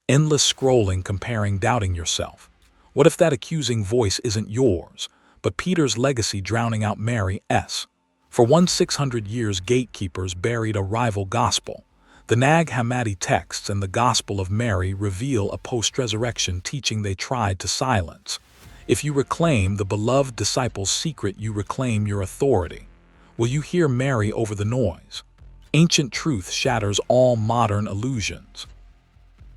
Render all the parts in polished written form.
Endless scrolling, comparing, doubting yourself. What if that accusing voice isn't yours, but Peter's legacy drowning out Mary's? For 600 years, gatekeepers buried a rival gospel. The Nag Hammadi texts and the Gospel of Mary reveal a post-resurrection teaching they tried to silence. If you reclaim the beloved disciple's secret, you reclaim your authority. Will you hear Mary over the noise? Ancient truth shatters all modern illusions.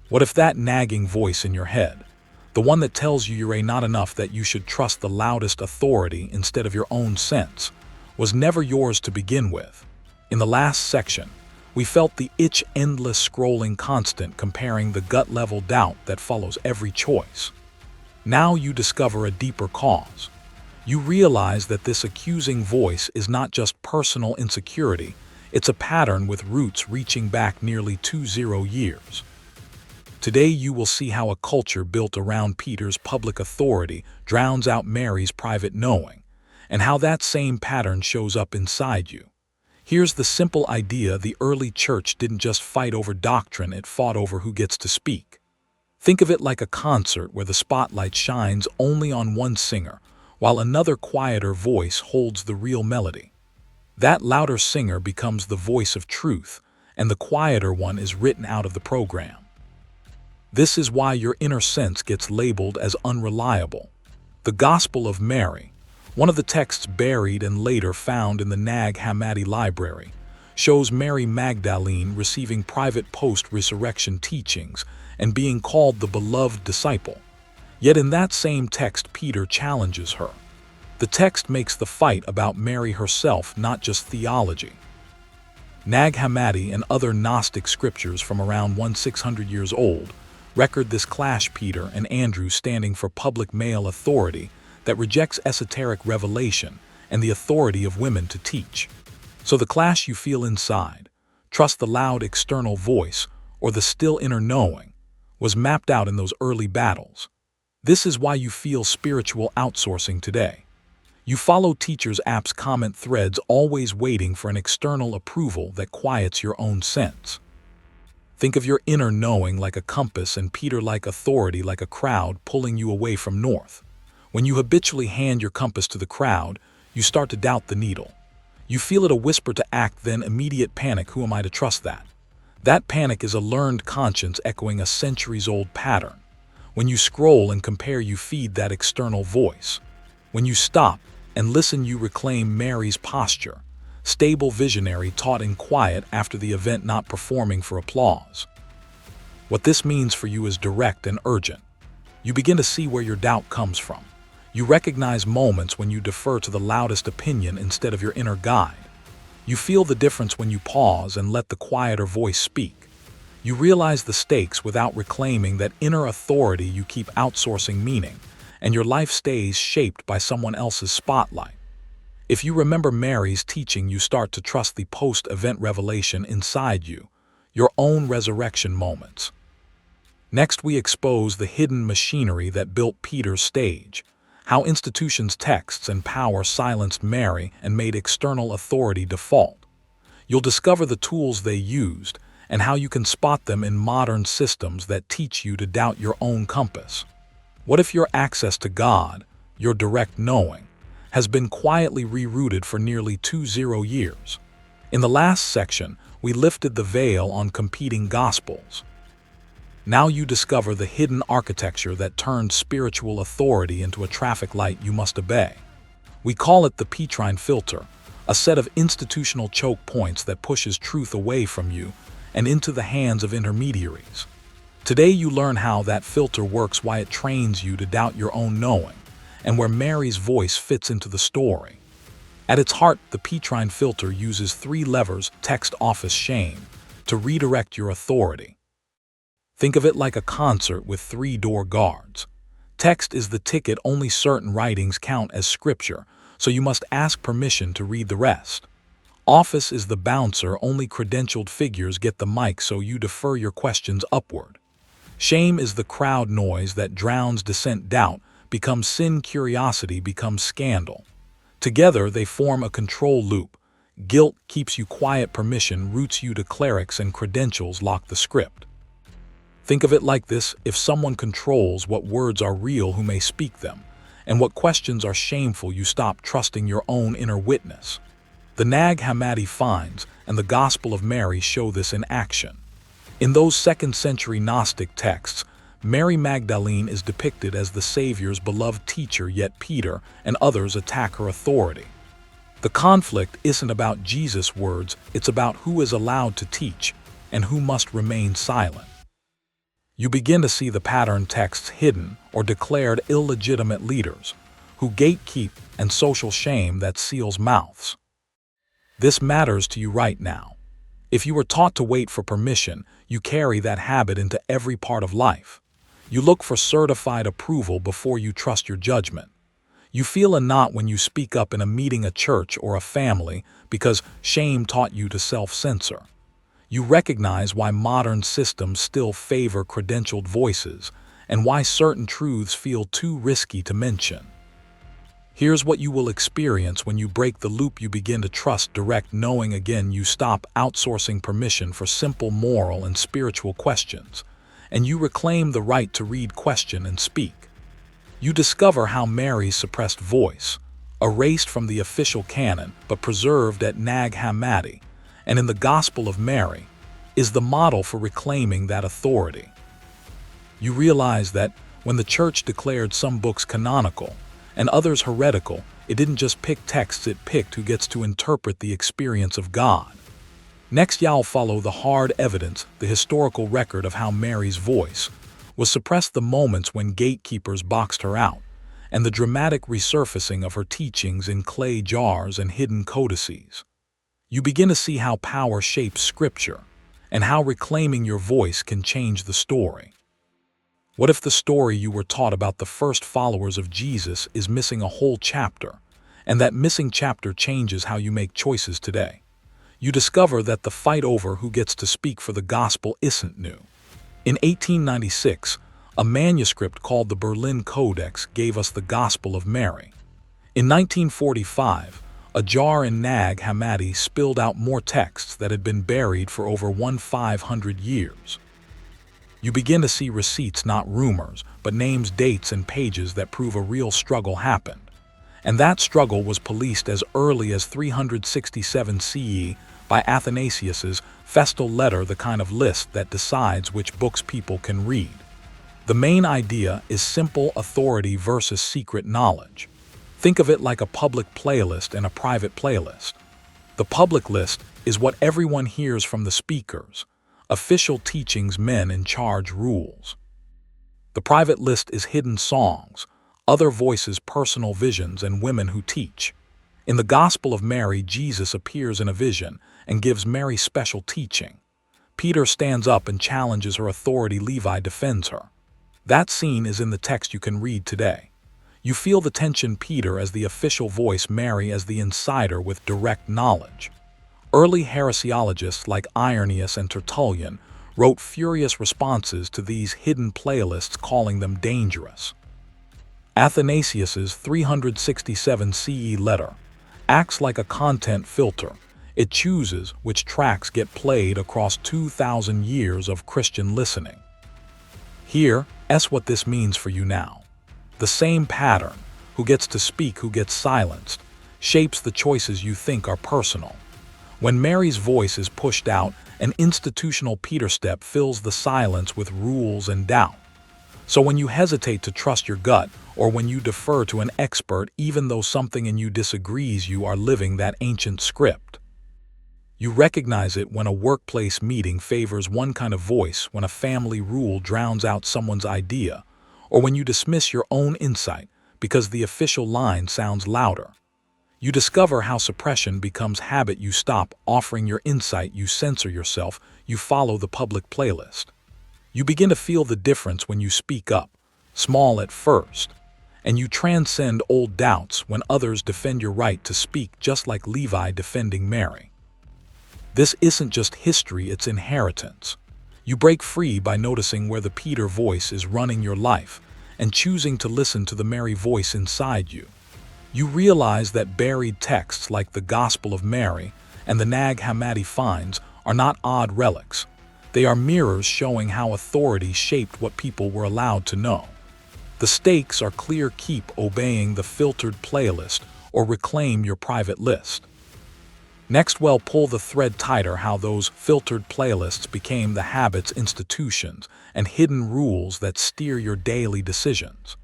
What if that nagging voice in your head, the one that tells you you're not enough, that you should trust the loudest authority instead of your own sense, was never yours to begin with? In the last section, we felt the itch, endless scrolling, constant comparing, the gut-level doubt that follows every choice. Now you discover a deeper cause. You realize that this accusing voice is not just personal insecurity, it's a pattern with roots reaching back nearly 20 years. Today you will see how a culture built around Peter's public authority drowns out Mary's private knowing, and how that same pattern shows up inside you. Here's the simple idea: the early church didn't just fight over doctrine, it fought over who gets to speak. Think of it like a concert where the spotlight shines only on one singer, while another quieter voice holds the real melody. That louder singer becomes the voice of truth, and the quieter one is written out of the program. This is why your inner sense gets labeled as unreliable. The Gospel of Mary, one of the texts buried and later found in the Nag Hammadi library, shows Mary Magdalene receiving private post-resurrection teachings and being called the beloved disciple. Yet in that same text, Peter challenges her. The text makes the fight about Mary herself, not just theology. Nag Hammadi and other Gnostic scriptures from around 600 years old record this clash: Peter and Andrew standing for public male authority that rejects esoteric revelation and the authority of women to teach. So the clash you feel inside, trust the loud external voice or the still inner knowing, was mapped out in those early battles. This is why you feel spiritual outsourcing today. You follow teachers' apps, comment threads, always waiting for an external approval that quiets your own sense. Think of your inner knowing like a compass and Peter-like authority like a crowd pulling you away from north. When you habitually hand your compass to the crowd, you start to doubt the needle. You feel it a whisper to act, then immediate panic: who am I to trust that? That panic is a learned conscience echoing a centuries-old pattern. When you scroll and compare, you feed that external voice. When you stop and listen, you reclaim Mary's posture, stable visionary taught in quiet after the event, not performing for applause. What this means for you is direct and urgent. You begin to see where your doubt comes from. You recognize moments when you defer to the loudest opinion instead of your inner guide. You feel the difference when you pause and let the quieter voice speak. You realize the stakes without reclaiming that inner authority. You keep outsourcing meaning, and your life stays shaped by someone else's spotlight. If you remember Mary's teaching, you start to trust the post-event revelation inside you, your own resurrection moments. Next, we expose the hidden machinery that built Peter's stage, how institutions, texts, and power silenced Mary and made external authority default. You'll discover the tools they used and how you can spot them in modern systems that teach you to doubt your own compass. What if your access to God, your direct knowing, has been quietly rerouted for nearly 20 years? In the last section, we lifted the veil on competing gospels. Now you discover the hidden architecture that turned spiritual authority into a traffic light you must obey. We call it the Petrine filter, a set of institutional choke points that pushes truth away from you and into the hands of intermediaries. Today you learn how that filter works, why it trains you to doubt your own knowing, and where Mary's voice fits into the story. At its heart, the Petrine filter uses 3 levers: text, office, shame, to redirect your authority. Think of it like a concert with 3 door guards. Text is the ticket, only certain writings count as scripture, so you must ask permission to read the rest. Office is the bouncer, only credentialed figures get the mic, so you defer your questions upward. Shame is the crowd noise that drowns dissent. Doubt becomes sin, curiosity becomes scandal. Together they form a control loop. Guilt keeps you quiet, permission roots you to clerics, and credentials lock the script. Think of it like this: if someone controls what words are real, who may speak them, and what questions are shameful, you stop trusting your own inner witness. The Nag Hammadi finds and the Gospel of Mary show this in action. In those second-century Gnostic texts, Mary Magdalene is depicted as the Savior's beloved teacher, yet Peter and others attack her authority. The conflict isn't about Jesus' words, it's about who is allowed to teach and who must remain silent. You begin to see the pattern: texts hidden or declared illegitimate leaders who gatekeep, and social shame that seals mouths. This matters to you right now. If you were taught to wait for permission, you carry that habit into every part of life. You look for certified approval before you trust your judgment. You feel a knot when you speak up in a meeting, a church, or a family because shame taught you to self-censor. You recognize why modern systems still favor credentialed voices and why certain truths feel too risky to mention. Here's what you will experience when you break the loop. You begin to trust direct knowing again. You stop outsourcing permission for simple moral and spiritual questions, and you reclaim the right to read, question, and speak. You discover how Mary's suppressed voice, erased from the official canon but preserved at Nag Hammadi and in the Gospel of Mary, is the model for reclaiming that authority. You realize that when the church declared some books canonical and others heretical, it didn't just pick texts, it picked who gets to interpret the experience of God. Next, you'll follow the hard evidence, the historical record of how Mary's voice was suppressed, the moments when gatekeepers boxed her out, and the dramatic resurfacing of her teachings in clay jars and hidden codices. You begin to see how power shapes Scripture and how reclaiming your voice can change the story. What if the story you were taught about the first followers of Jesus is missing a whole chapter, and that missing chapter changes how you make choices today? You discover that the fight over who gets to speak for the gospel isn't new. In 1896, a manuscript called the Berlin Codex gave us the Gospel of Mary. In 1945, a jar in Nag Hammadi spilled out more texts that had been buried for over 1,500 years. You begin to see receipts, not rumors, but names, dates, and pages that prove a real struggle happened. And that struggle was policed as early as 367 CE by Athanasius's festal letter, the kind of list that decides which books people can read. The main idea is simple: authority versus secret knowledge. Think of it like a public playlist and a private playlist. The public list is what everyone hears from the speakers, official teachings, men in charge, rules. The private list is hidden songs, other voices, personal visions, and women who teach. In the Gospel of Mary, Jesus appears in a vision and gives Mary special teaching. Peter stands up and challenges her authority. Levi defends her. That scene is in the text you can read today. You feel the tension: Peter as the official voice, Mary as the insider with direct knowledge. Early heresiologists like Irenaeus and Tertullian wrote furious responses to these hidden playlists, calling them dangerous. Athanasius's 367 CE letter acts like a content filter. It chooses which tracks get played across 2,000 years of Christian listening. Here's what this means for you now. The same pattern, who gets to speak, who gets silenced, shapes the choices you think are personal. When Mary's voice is pushed out, an institutional Peter step fills the silence with rules and doubt. So when you hesitate to trust your gut, or when you defer to an expert even though something in you disagrees, you are living that ancient script. You recognize it when a workplace meeting favors one kind of voice, when a family rule drowns out someone's idea, or when you dismiss your own insight because the official line sounds louder. You discover how suppression becomes habit. You stop offering your insight, you censor yourself, you follow the public playlist. You begin to feel the difference when you speak up, small at first, and you transcend old doubts when others defend your right to speak, just like Levi defending Mary. This isn't just history, it's inheritance. You break free by noticing where the Peter voice is running your life and choosing to listen to the Mary voice inside you. You realize that buried texts like the Gospel of Mary and the Nag Hammadi finds are not odd relics. They are mirrors showing how authority shaped what people were allowed to know. The stakes are clear: keep obeying the filtered playlist or reclaim your private list. Next, we'll pull the thread tighter: how those filtered playlists became the habits, institutions, and hidden rules that steer your daily decisions.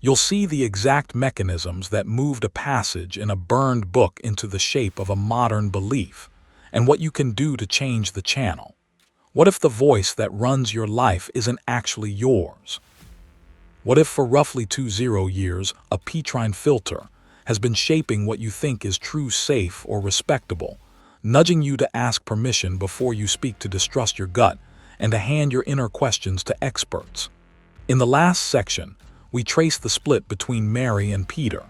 You'll see the exact mechanisms that moved a passage in a burned book into the shape of a modern belief, and what you can do to change the channel. What if the voice that runs your life isn't actually yours? What if for roughly 20 years, a Petrine filter has been shaping what you think is true, safe, or respectable, nudging you to ask permission before you speak, to distrust your gut, and to hand your inner questions to experts? In the last section, we trace the split between Mary and Peter.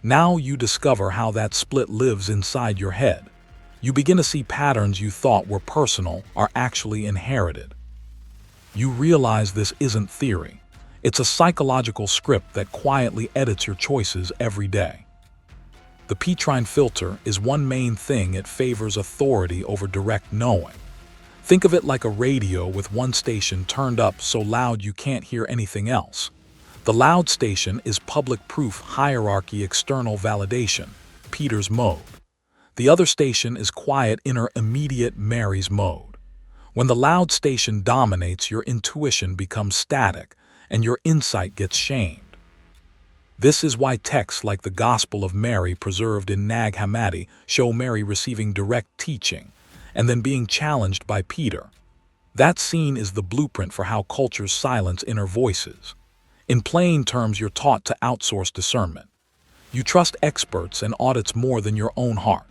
Now you discover how that split lives inside your head. You begin to see patterns you thought were personal are actually inherited. You realize this isn't theory. It's a psychological script that quietly edits your choices every day. The Petrine filter is one main thing: it favors authority over direct knowing. Think of it like a radio with one station turned up so loud you can't hear anything else. The loud station is public proof, hierarchy, external validation, Peter's mode. The other station is quiet, inner, immediate, Mary's mode. When the loud station dominates, your intuition becomes static and your insight gets shamed. This is why texts like the Gospel of Mary, preserved in Nag Hammadi, show Mary receiving direct teaching and then being challenged by Peter. That scene is the blueprint for how cultures silence inner voices. In plain terms, you're taught to outsource discernment. You trust experts and audits more than your own heart.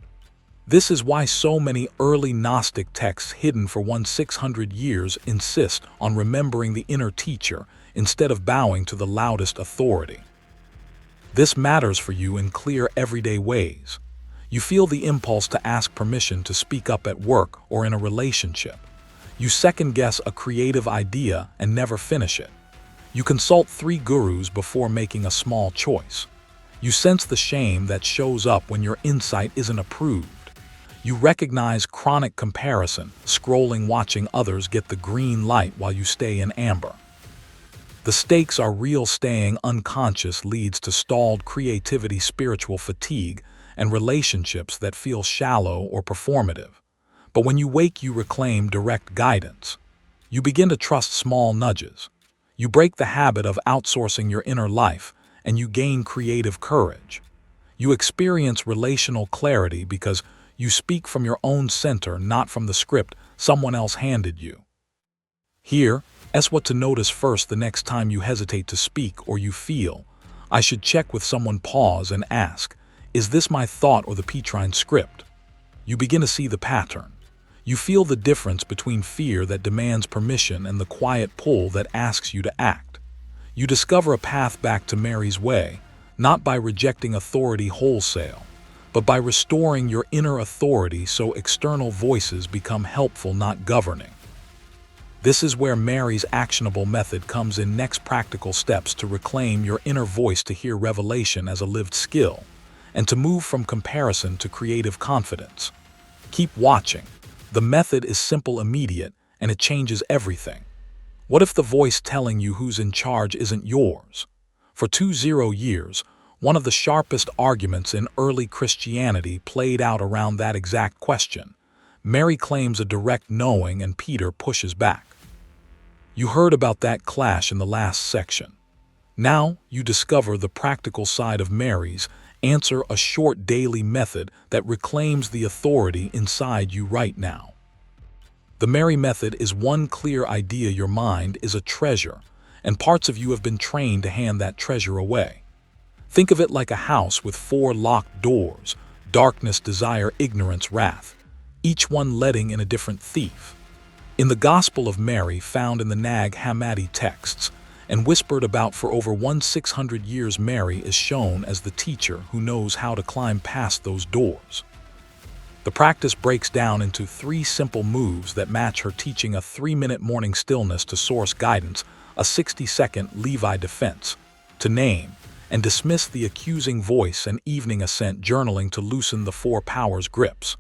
This is why so many early Gnostic texts hidden for 600 years insist on remembering the inner teacher instead of bowing to the loudest authority. This matters for you in clear, everyday ways. You feel the impulse to ask permission to speak up at work or in a relationship. You second-guess a creative idea and never finish it. You consult 3 gurus before making a small choice. You sense the shame that shows up when your insight isn't approved. You recognize chronic comparison, scrolling, watching others get the green light while you stay in amber. The stakes are real. Staying unconscious leads to stalled creativity, spiritual fatigue, and relationships that feel shallow or performative. But when you wake, you reclaim direct guidance. You begin to trust small nudges. You break the habit of outsourcing your inner life, and you gain creative courage. You experience relational clarity because you speak from your own center, not from the script someone else handed you. Here, that's what to notice first. The next time you hesitate to speak or you feel, I should check with someone, pause and ask, is this my thought or the Petrine script? You begin to see the pattern. You feel the difference between fear that demands permission and the quiet pull that asks you to act. You discover a path back to Mary's way, not by rejecting authority wholesale, but by restoring your inner authority so external voices become helpful, not governing. This is where Mary's actionable method comes in. Next, practical steps to reclaim your inner voice, to hear revelation as a lived skill, and to move from comparison to creative confidence. Keep watching. The method is simple, immediate, and it changes everything. What if the voice telling you who's in charge isn't yours? For 20 years, one of the sharpest arguments in early Christianity played out around that exact question. Mary claims a direct knowing and Peter pushes back. You heard about that clash in the last section. Now you discover the practical side of Mary's answer, a short daily method that reclaims the authority inside you right now. The Mary method is one clear idea: your mind is a treasure, and parts of you have been trained to hand that treasure away. Think of it like a house with 4 locked doors: darkness, desire, ignorance, wrath, each one letting in a different thief. In the Gospel of Mary, found in the Nag Hammadi texts, and whispered about for over 600 years, Mary is shown as the teacher who knows how to climb past those doors. The practice breaks down into 3 simple moves that match her teaching: a 3-minute morning stillness to source guidance, a 60-second Levi defense to name and dismiss the accusing voice, and evening ascent journaling to loosen the 4 powers grips.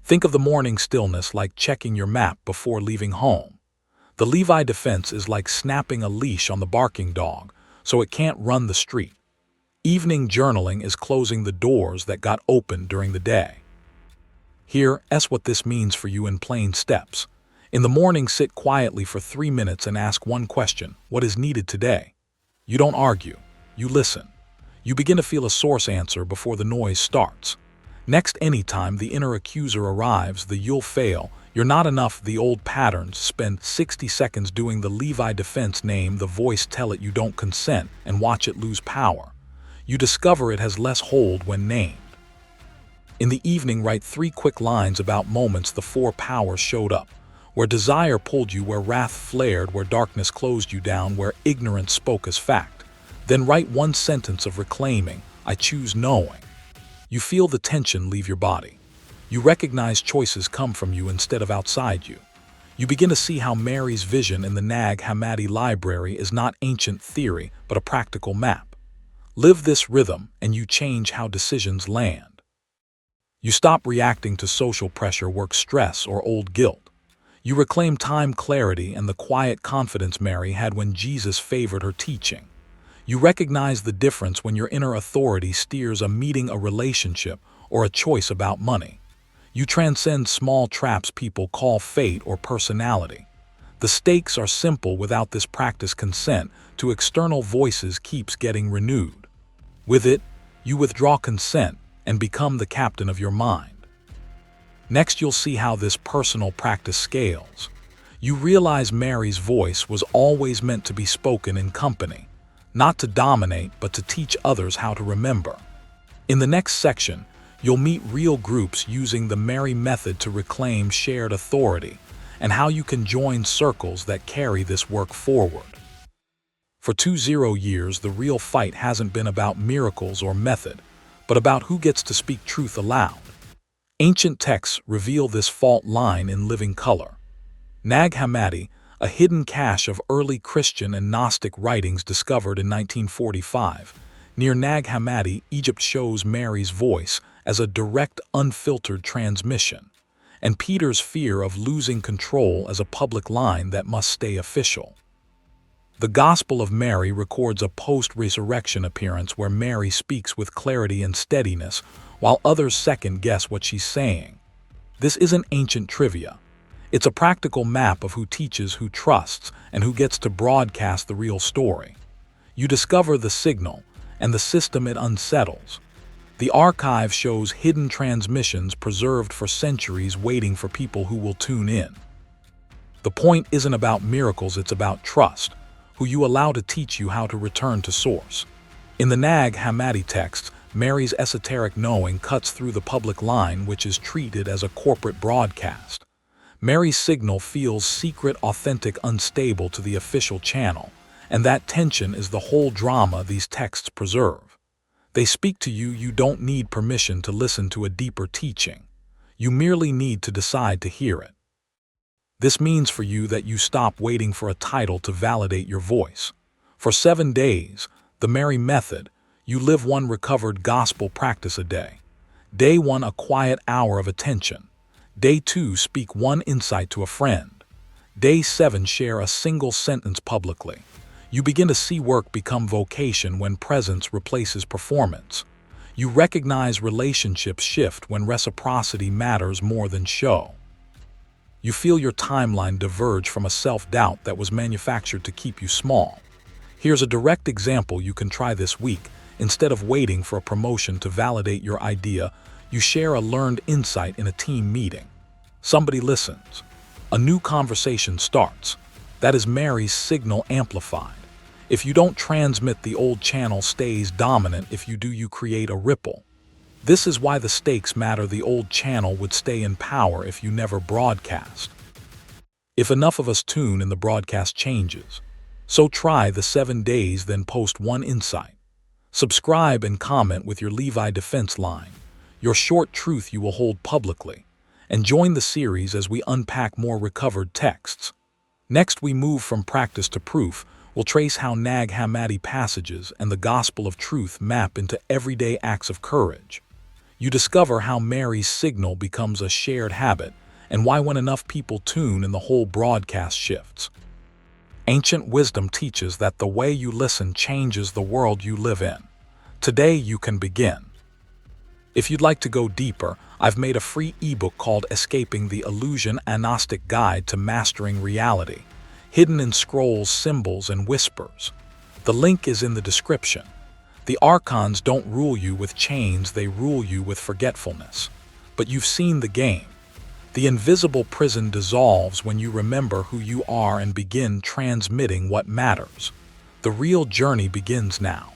Think of the morning stillness like checking your map before leaving home. The Levi defense is like snapping a leash on the barking dog, so it can't run the street. Evening journaling is closing the doors that got opened during the day. Here's what this means for you in plain steps. In the morning, sit quietly for 3 minutes and ask one question: what is needed today? You don't argue, you listen. You begin to feel a source answer before the noise starts. Next, anytime the inner accuser arrives, the "you'll fail," "you're not enough," the old patterns, spend 60 seconds doing the Levi defense. Name the voice, tell it you don't consent, and watch it lose power. You discover it has less hold when named. In the evening, write 3 quick lines about moments the 4 powers showed up. Where desire pulled you, where wrath flared, where darkness closed you down, where ignorance spoke as fact. Then write 1 sentence of reclaiming: I choose knowing. You feel the tension leave your body. You recognize choices come from you instead of outside you. You begin to see how Mary's vision in the Nag Hammadi library is not ancient theory, but a practical map. Live this rhythm, and you change how decisions land. You stop reacting to social pressure, work stress, or old guilt. You reclaim time, clarity, and the quiet confidence Mary had when Jesus favored her teaching. You recognize the difference when your inner authority steers a meeting, a relationship, or a choice about money. You transcend small traps people call fate or personality. The stakes are simple. Without this practice, consent to external voices keeps getting renewed. With it, you withdraw consent and become the captain of your mind. Next, you'll see how this personal practice scales. You realize Mary's voice was always meant to be spoken in company, not to dominate, but to teach others how to remember. In the next section, you'll meet real groups using the Mary method to reclaim shared authority, and how you can join circles that carry this work forward. For 20 years, the real fight hasn't been about miracles or method, but about who gets to speak truth aloud. Ancient texts reveal this fault line in living color. Nag Hammadi, a hidden cache of early Christian and Gnostic writings discovered in 1945, near Nag Hammadi, Egypt, shows Mary's voice as a direct, unfiltered transmission, and Peter's fear of losing control as a public line that must stay official. The Gospel of Mary records a post-resurrection appearance where Mary speaks with clarity and steadiness, while others second-guess what she's saying. This isn't ancient trivia. It's a practical map of who teaches, who trusts, and who gets to broadcast the real story. You discover the signal and the system it unsettles. The archive shows hidden transmissions preserved for centuries, waiting for people who will tune in. The point isn't about miracles, it's about trust, who you allow to teach you how to return to source. In the Nag Hammadi texts, Mary's esoteric knowing cuts through the public line, which is treated as a corporate broadcast. Mary's signal feels secret, authentic, unstable to the official channel, and that tension is the whole drama these texts preserve. They speak to you. You don't need permission to listen to a deeper teaching. You merely need to decide to hear it. This means for you that you stop waiting for a title to validate your voice. For 7 days, the Mary Method, you live 1 recovered gospel practice a day. Day 1, a quiet hour of attention. Day 2, speak 1 insight to a friend. Day 7, share a single sentence publicly. You begin to see work become vocation when presence replaces performance. You recognize relationships shift when reciprocity matters more than show. You feel your timeline diverge from a self-doubt that was manufactured to keep you small. Here's a direct example you can try this week. Instead of waiting for a promotion to validate your idea, you share a learned insight in a team meeting. Somebody listens. A new conversation starts. That is Mary's signal amplified. If you don't transmit, the old channel stays dominant. If you do, you create a ripple. This is why the stakes matter. The old channel would stay in power if you never broadcast. If enough of us tune in, the broadcast changes. So try the 7 days, then post 1 insight. Subscribe and comment with your Levi defense line, your short truth you will hold publicly, and join the series as we unpack more recovered texts. Next, we move from practice to proof. We'll trace how Nag Hammadi passages and the gospel of truth map into everyday acts of courage. You discover how Mary's signal becomes a shared habit, and why when enough people tune in, the whole broadcast shifts. Ancient wisdom teaches that the way you listen changes the world you live in. Today you can begin. If you'd like to go deeper, I've made a free ebook called Escaping the Illusion: A Gnostic Guide to Mastering Reality, hidden in scrolls, symbols, and whispers. The link is in the description. The archons don't rule you with chains, they rule you with forgetfulness. But you've seen the game. The invisible prison dissolves when you remember who you are and begin transmitting what matters. The real journey begins now.